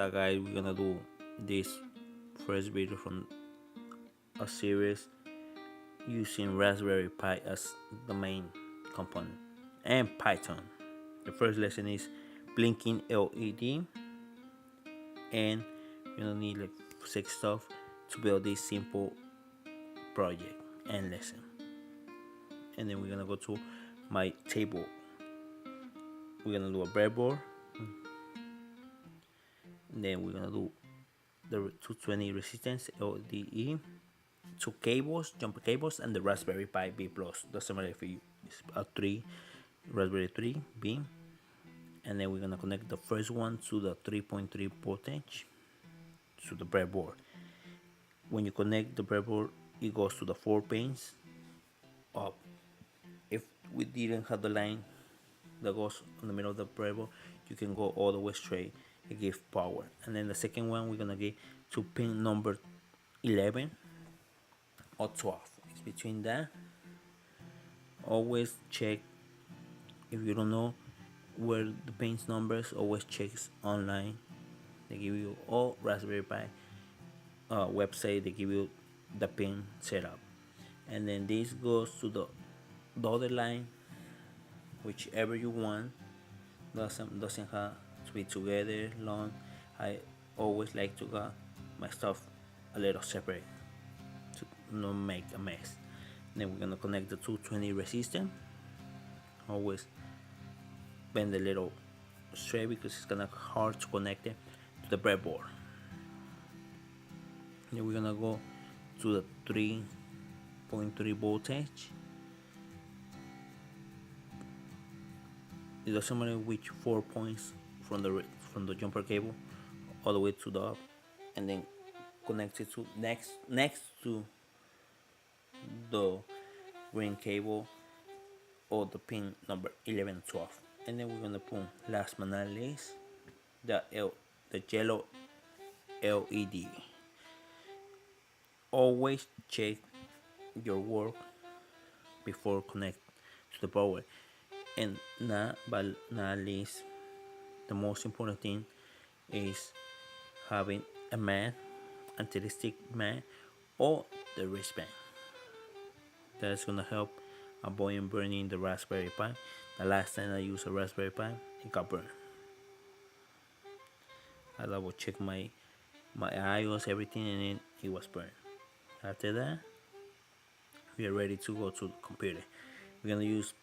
that, guys, we're gonna do this first video from a series using Raspberry Pi as the main component and Python. The first lesson is blinking LED, and you don't need like six stuff to build this simple project and lesson. And then we're gonna go to my table. We're gonna do a breadboard, and then we're gonna do the 220 resistance LDE, two cables, jumper cables, and the Raspberry Pi B Plus. That's similar for you. It's a 3 Raspberry 3 B, and then we're gonna connect the first one to the 3.3 voltage to the breadboard. When you connect the breadboard, it goes to the 4 pins up. If we didn't have the line that goes in the middle of the breadboard, you can go all the way straight and give power. And then the second one, we're gonna get to pin number 11 or 12. It's between that. Always check, if you don't know where the pins numbers, always check online. They give you all Raspberry Pi website. They give you the pin setup, and then this goes to the other line, whichever you want. Doesn't have to be together long. I always like to get my stuff a little separate to not make a mess. Then we're gonna connect the 220 resistor. Always bend a little straight because it's gonna hard to connect it to the breadboard. Then we're gonna go to the 3.3 voltage. It doesn't matter which 4 points from the jumper cable all the way to the up, and then connect it to next to the green cable or the pin number 11, 12. And then we're gonna put, last but not least, the yellow LED. Always check your work before connect to the power. And not but not least, the most important thing is having a mat, anti-stick mat, or the wristband. That's gonna help avoid burning the Raspberry Pi. The last time I used a Raspberry Pi, it got burned. I double check my iOS, everything, and then it was burned. After that, we are ready to go to the computer. We're gonna use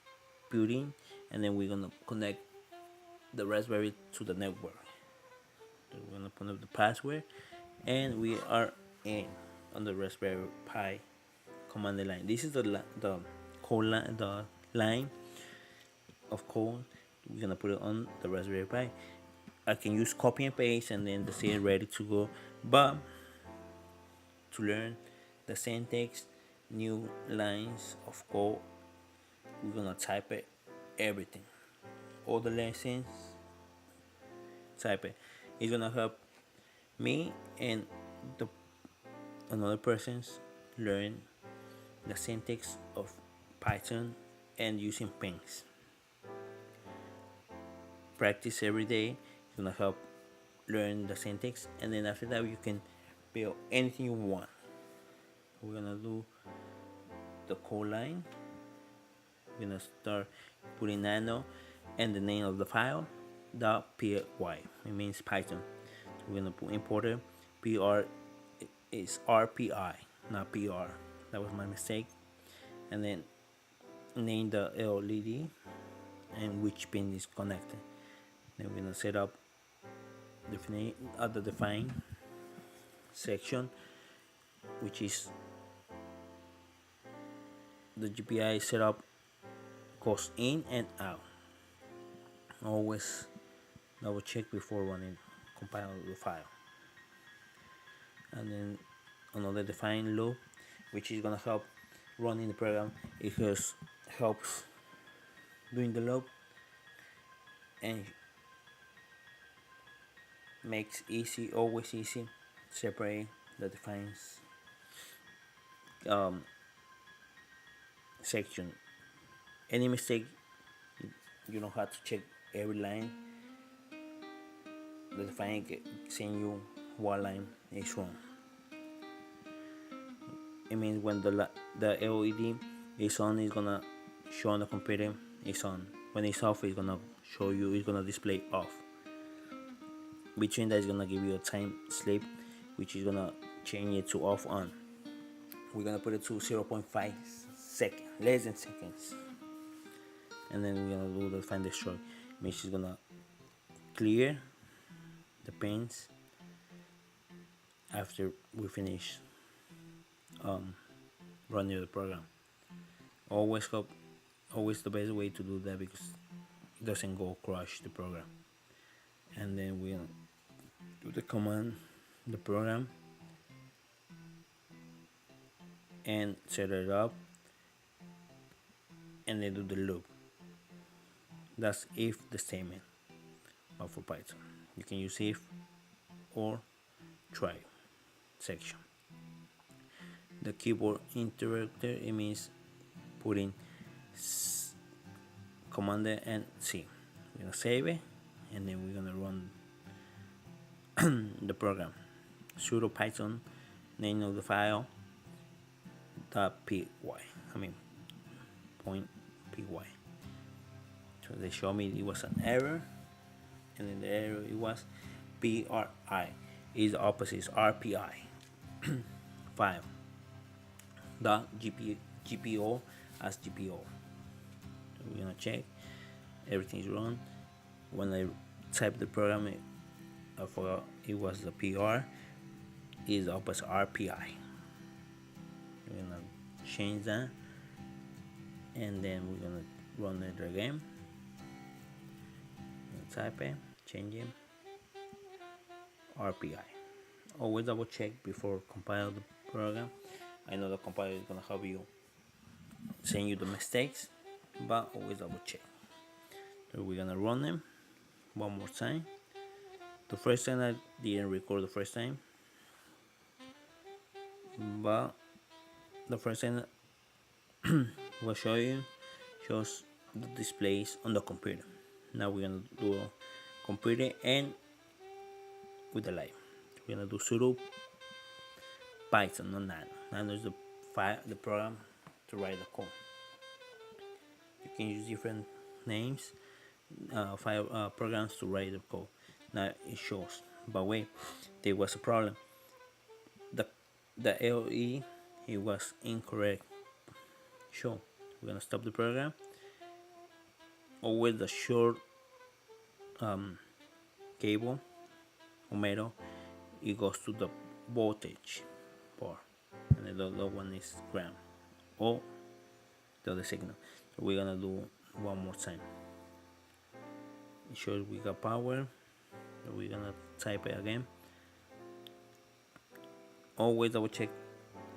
Putty, and then we're gonna connect the Raspberry to the network. So we're gonna put up the password, and we are in on the Raspberry Pi command line. This is the code line, the line of code. We're gonna put it on the Raspberry Pi. I can use copy and paste, and then the scene ready to go. But to learn the syntax, new lines of code, we're gonna type it, everything, all the lessons, type it. It's gonna help me and the another person's learn the syntax of Python and using pins. Practice every day. It's gonna help learn the syntax, and then after that you can build anything you want. We're gonna do the code line. We're gonna start putting nano and the name of the file .py. It means Python. So we're gonna put importer. PR is RPI, not PR. That was my mistake. And then name the LED and which pin is connected. Then we're gonna set up the define section, which is the GPI setup goes in and out. Always double check before running compile the file. And then another define loop, which is gonna help running the program. It helps doing the loop and makes always easy separate the defines section. Any mistake, you don't have to check every line. the define saying you what line is wrong. It means when the LED is on, it's gonna show on the computer it's on. When it's off, it's gonna show you, it's gonna display off. Between that, is gonna give you a time slip, which is gonna change it to off on. We're gonna put it to 0.5 seconds, less than seconds, and then we're gonna do the find destroy, which is gonna clear the panes after we finish running the program. Always the best way to do that, because it doesn't go crash the program. And then we'll do the command, the program, and set it up, and then do the loop. That's if the statement. But for Python, you can use if or try section. The keyboard interrupter, it means putting command and C. We're gonna save it, and then we're gonna run the program. Sudo Python, name of the file .py. I mean .py. So they show me it was an error, and then the error it was PRI. Is the opposite, is RPI. File .gpo as GPO. So we're gonna check everything is wrong. When I type the program, I forgot it was the PR. Is the opposite, RPI. We're gonna change that, and then we're gonna run it again. Type it, change it, RPI. Always double check before compile the program. I know the compiler is gonna help you, send you the mistakes, but always double check. So we're gonna run them one more time. The first time I didn't record the first time, but the first time will shows the displays on the computer. Now we're gonna do a computer and with the live. We're gonna do sudo Python, not Nano. Nano is the program to write the code. You can use different names, file programs to write the code. Now it shows, but wait, there was a problem. The LE, it was incorrect. Show. We're gonna stop the program. Always the short cable or metal, it goes to the voltage part, and the other one is ground or the other signal. So we're gonna do one more time. It shows we got power. So we're gonna type it again. Always double check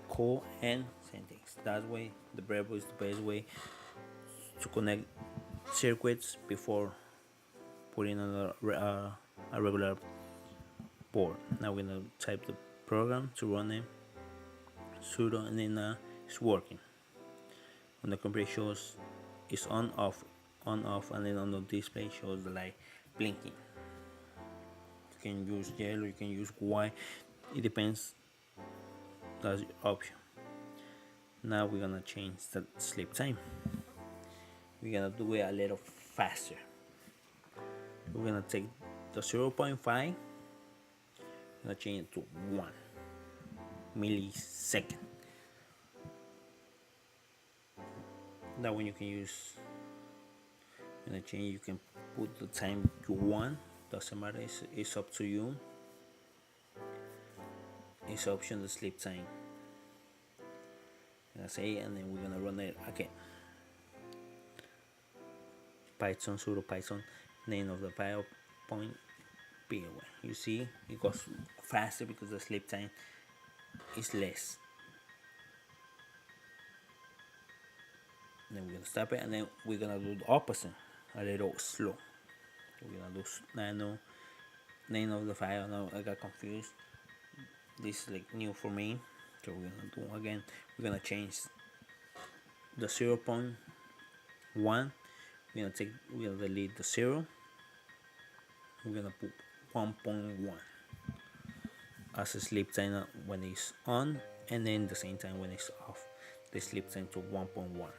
code and settings. That way the breadboard is the best way to connect circuits before putting on a regular board. Now we're gonna type the program to run it, sudo, and then it's working. When the computer shows it's on off, and then on the display shows the light blinking. You can use yellow, you can use white, it depends. That's your option. Now we're gonna change the sleep time. We're gonna do it a little faster. We're gonna take the 0.5, I'm gonna change it to 1 millisecond. That one you can use. I'm gonna change, you can put the time to 1, doesn't matter, it's up to you. It's option the sleep time. I'm gonna say, and then we're gonna run it again. Python, sudo Python, name of the file .py. You see, it goes faster because the sleep time is less. And then we're gonna stop it, and then we're gonna do the opposite, a little slow. We're gonna do nano, name of the file. Now I got confused. This is like new for me, so we're gonna do again. We're gonna change the 0.1. We're gonna delete the 0. We're gonna put 1.1 as a sleep time when it's on, and then the same time when it's off, the sleep time to 1.1.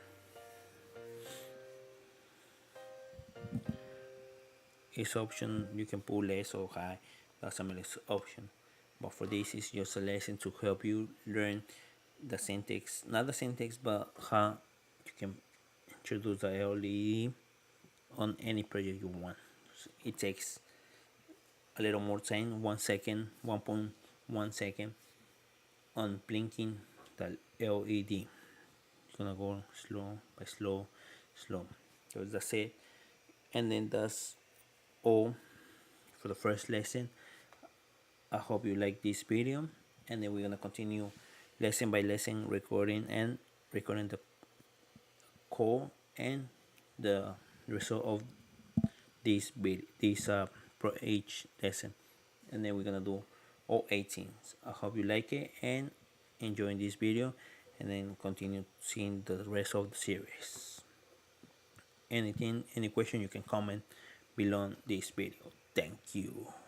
Each option you can put less or high, doesn't matter option, but for this is just a lesson to help you learn the syntax, not the syntax, but how you can introduce the LED on any project you want. It takes a little more time, 1 second, 1.1 second on blinking the LED. It's gonna go slow by slow, slow. So that's it. And then that's all for the first lesson. I hope you like this video, and then we're gonna continue lesson by lesson recording the code and the result of this pro each lesson, and then we're gonna do all 18. I hope you like it and enjoying this video, and then continue seeing the rest of the series. Any question, you can comment below this video. Thank you.